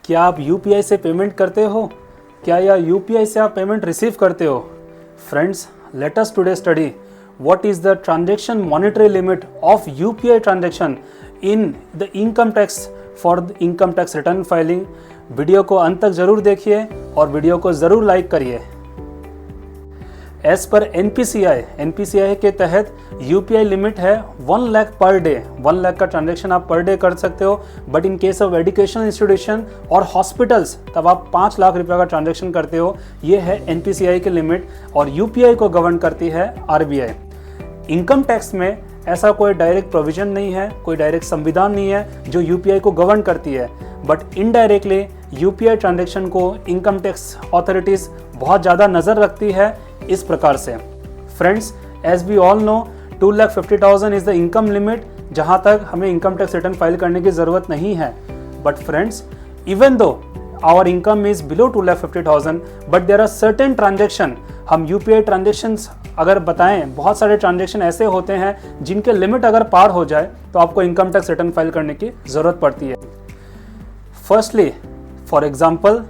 क्या आप यूपीआई से पेमेंट करते हो? क्या या यूपीआई से आप पेमेंट रिसीव करते हो? Friends, let us today study what is the transaction monetary limit of UPI transaction in the income tax for the income tax return filing। Video को अंत तक जरूर देखिए और वीडियो को जरूर लाइक करिए। एज पर एनपीसीआई के तहत यूपीआई लिमिट है 1 लाख पर डे। 1 लाख का ट्रांजेक्शन आप पर डे कर सकते हो, but in case of education institution और हॉस्पिटल्स तब आप 5 लाख रुपए का ट्रांजेक्शन करते हो। ये है एनपीसीआई की लिमिट और यूपीआई को गवर्न करती है आरबीआई। इनकम टैक्स में ऐसा कोई डायरेक्ट प्रोविजन नहीं है, कोई डायरेक्ट संविधान नहीं है जो यूपीआई को गवर्न करती है, बट इनडायरेक्टली यूपीआई ट्रांजैक्शन को इनकम टैक्स अथॉरिटीज बहुत ज़्यादा नज़र रखती है इस प्रकार से। Friends, as we all know 2,50,000 is the income limit, जहाँ तक हमें इनकम टैक्स रिटर्न फाइल करने की ज़रूरत नहीं है। But friends, even though our income is below 2,50,000 but there are certain transaction. हम यूपीआई ट्रांजेक्शन्स अगर बताएं, बहुत सारे ट्रांजेक्शन ऐसे होते हैं जिनके लिमिट अगर पार हो जाए तो आपको इनकम टैक्स रिटर्न फाइल करने की ज़रूरत पड़ती है। Firstly, for example,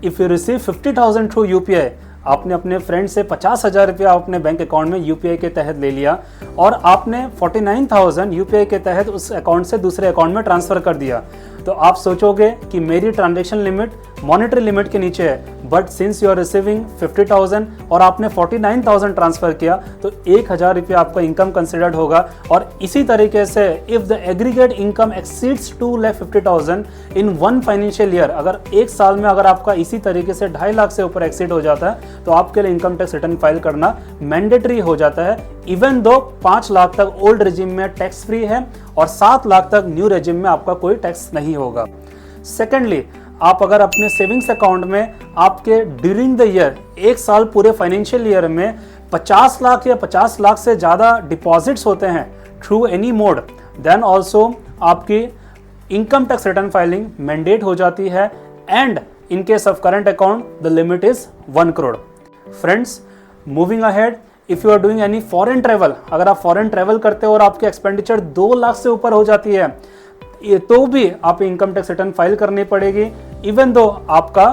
if you receive 50,000 through UPI, आपने अपने फ्रेंड से 50,000 रुपया अपने बैंक अकाउंट में यूपीआई के तहत ले लिया और आपने 49,000 यूपीआई के तहत उस अकाउंट से दूसरे अकाउंट में ट्रांसफ़र कर दिया, तो आप सोचोगे कि मेरी ट्रांजैक्शन लिमिट मॉनेटरी लिमिट के नीचे है। But since you are receiving 50,000 और आपने 49,000 ट्रांसफ़र किया तो 1,000 रुपया आपका इनकम कंसिडर्ड होगा। और इसी तरीके से if the aggregate income exceeds 2,50,000 in 1 financial year, अगर एक साल में अगर आपका इसी तरीके से 2.5 लाख से ऊपर एक्सीड हो जाता है तो आपके लिए इनकम टैक्स रिटर्न फाइल करना मैंडेटरी हो जाता है। इवन दो 5 लाख तक ओल्ड रेजिम में टैक्स फ्री है और 7 लाख तक न्यू रेजिम में आपका कोई टैक्स नहीं होगा। सेकेंडली, आप अगर अपने सेविंग्स अकाउंट में आपके ड्यूरिंग द ईयर, एक साल पूरे फाइनेंशियल ईयर में 50 लाख या 50 लाख से ज़्यादा डिपॉजिट्स होते हैं through any mode, then also आपकी income tax return filing mandate हो जाती है। And in case of current account the limit is 1 crore. Friends, moving ahead, if you are doing any foreign travel, अगर आप फॉरेन ट्रेवल करते हो और आपकी एक्सपेंडिचर 2 लाख से ऊपर हो जाती है तो भी आप इनकम टैक्स रिटर्न फाइल करनी पड़ेगी, इवन दो आपका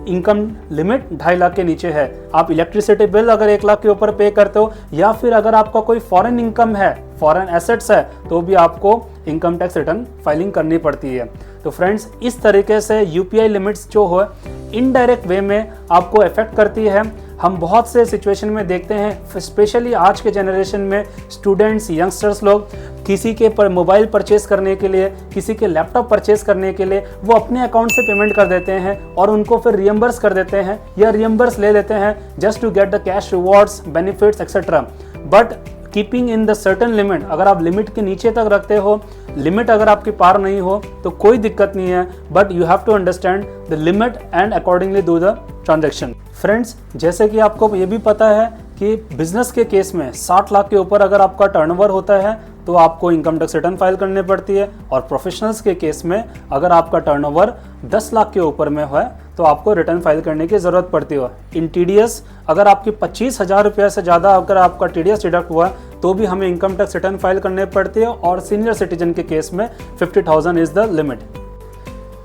इनकम लिमिट 2.5 लाख के नीचे है। आप इलेक्ट्रिसिटी बिल अगर 1 लाख के ऊपर पे करते हो या फिर अगर आपका कोई फॉरेन इनकम है, फॉरेन एसेट्स है, तो भी आपको इनकम टैक्स रिटर्न फाइलिंग करनी पड़ती है। तो फ्रेंड्स, इस तरीके से यूपीआई लिमिट्स जो हो इनडायरेक्ट वे में आपको अफेक्ट करती है। हम बहुत से सिचुएशन में देखते हैं, स्पेशली आज के जनरेशन में स्टूडेंट्स, यंगस्टर्स लोग किसी के पर मोबाइल परचेस करने के लिए, किसी के लैपटॉप परचेस करने के लिए वो अपने अकाउंट से पेमेंट कर देते हैं और उनको फिर रियम्बर्स कर देते हैं या रियम्बर्स ले लेते हैं just to get the cash rewards, benefits etcetera. But keeping in the certain limit, अगर आप लिमिट के नीचे तक रखते हो, लिमिट अगर आपके पार नहीं हो तो कोई दिक्कत नहीं है, but you have to understand the limit and accordingly do the transaction. Friends, जैसे कि आपको ये भी पता है कि बिजनेस के केस में 60 लाख के ऊपर अगर आपका टर्नओवर होता है तो आपको इनकम टैक्स रिटर्न फाइल करनी पड़ती है, और प्रोफेशनल्स के केस में अगर आपका टर्नओवर 10 लाख के ऊपर में है तो आपको रिटर्न फाइल करने की ज़रूरत पड़ती है। इन टीडीएस अगर आपकी 25,000 रुपये से ज़्यादा अगर आपका टीडीएस डिडक्ट हुआ तो भी हमें इनकम टैक्स रिटर्न फाइल करने पड़ती है, और सीनियर सिटीजन के केस में 50,000 इज़ द लिमिट।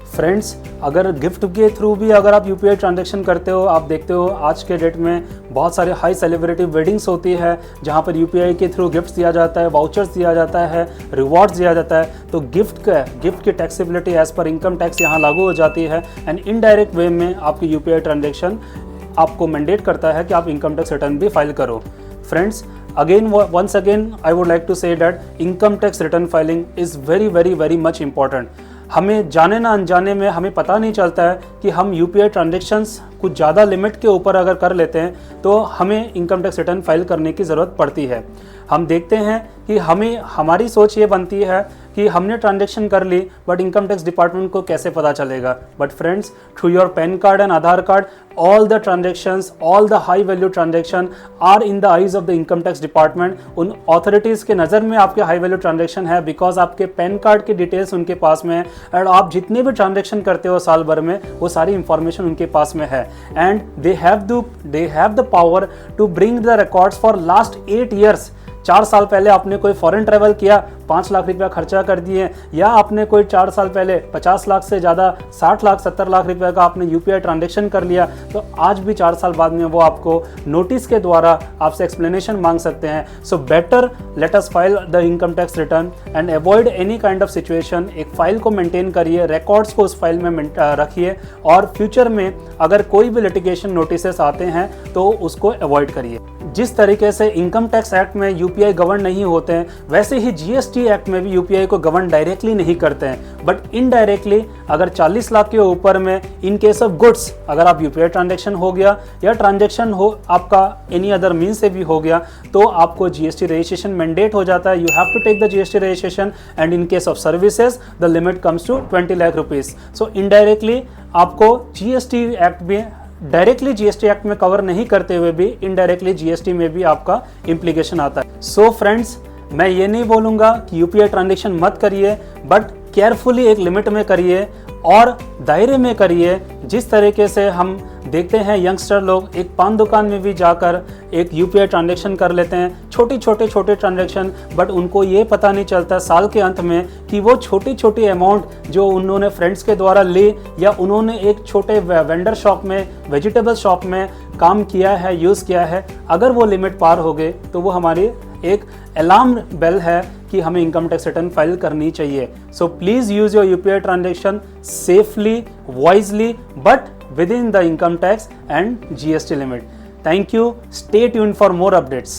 फ्रेंड्स, अगर गिफ्ट के थ्रू भी अगर आप यूपीआई ट्रांजैक्शन करते हो, आप देखते हो आज के डेट में बहुत सारे हाई सेलिब्रिटी वेडिंग्स होती है जहां पर यूपीआई के थ्रू गिफ्ट्स दिया जाता है, वाउचर्स दिया जाता है, रिवॉर्ड्स दिया जाता है, तो गिफ्ट की taxability as per income tax यहाँ लागू हो जाती है। एंड इनडायरेक्ट वे में आपकी यूपीआई ट्रांजैक्शन आपको मैंडेट करता है कि आप इनकम टैक्स रिटर्न भी फाइल करो। Friends, once again I would like to say that income tax return filing is very much important। हमें जाने ना अनजाने में हमें पता नहीं चलता है कि हम यूपीआई ट्रांजैक्शंस कुछ ज़्यादा लिमिट के ऊपर अगर कर लेते हैं तो हमें इनकम टैक्स रिटर्न फाइल करने की ज़रूरत पड़ती है। हम देखते हैं कि हमारी सोच ये बनती है कि हमने ट्रांजैक्शन कर ली, बट इनकम टैक्स डिपार्टमेंट को कैसे पता चलेगा। But friends, through your PAN card and Aadhaar card, all the transactions, all the high value transaction are in the eyes of the income tax department. उन अथॉरिटीज़ के नज़र में आपके हाई वैल्यू ट्रांजैक्शन है बिकॉज आपके पैन कार्ड की details उनके पास में है, एंड आप जितने भी ट्रांजैक्शन करते हो साल भर में वो सारी इंफॉर्मेशन उनके पास में है। And they have the power to bring the records for last 8 years। 4 साल पहले आपने कोई फॉरेन ट्रैवल किया, 5 लाख रुपया खर्चा कर दिए, या आपने कोई 4 साल पहले 50 लाख से ज़्यादा 60 लाख 70 लाख रुपए का आपने यूपीआई ट्रांजैक्शन कर लिया, तो आज भी 4 साल बाद में वो आपको नोटिस के द्वारा आपसे एक्सप्लेनेशन मांग सकते हैं। So better let us file the income tax return and avoid any kind of situation. एक फाइल को मेंटेन करिए, रिकॉर्ड्स को उस फाइल में रखिए, और फ्यूचर में अगर कोई भी लिटिगेशन नोटिसेस आते हैं तो उसको अवॉइड करिए। जिस तरीके से इनकम टैक्स एक्ट में यूपीआई गवर्न नहीं होते हैं, वैसे ही जीएसटी एक्ट में भी यूपीआई को गवर्न डायरेक्टली नहीं करते हैं, बट इनडायरेक्टली अगर 40 लाख के ऊपर में इन केस ऑफ गुड्स अगर आप यूपीआई ट्रांजैक्शन हो गया या ट्रांजैक्शन हो आपका एनी अदर मीन से भी हो गया, तो आपको जीएसटी रजिस्ट्रेशन मैंडेट हो जाता है। You have to take the GST registration, and in case of services the limit comes to 20 lakh rupees. So indirectly आपको जीएसटी एक्ट में डायरेक्टली जीएसटी एक्ट में कवर नहीं करते हुए भी इनडायरेक्टली जीएसटी में भी आपका इम्प्लीकेशन आता है। सो फ्रेंड्स, मैं ये नहीं बोलूँगा कि यूपीआई ट्रांजैक्शन मत करिए, बट केयरफुली एक लिमिट में करिए और दायरे में करिए। जिस तरीके से हम देखते हैं यंगस्टर लोग एक पान दुकान में भी जाकर एक यूपीआई ट्रांजैक्शन कर लेते हैं, छोटे ट्रांजैक्शन, बट उनको ये पता नहीं चलता साल के अंत में कि वो छोटी अमाउंट जो उन्होंने फ्रेंड्स के द्वारा ली, या उन्होंने एक छोटे वेंडर शॉप में, वेजिटेबल शॉप में काम किया है, यूज़ किया है, अगर वो लिमिट पार हो गए तो वो हमारी एक अलार्म बेल है कि हमें इनकम टैक्स रिटर्न फाइल करनी चाहिए। So please use your UPI transaction safely, wisely, but within the income tax and GST limit. Thank you. Stay tuned for more updates.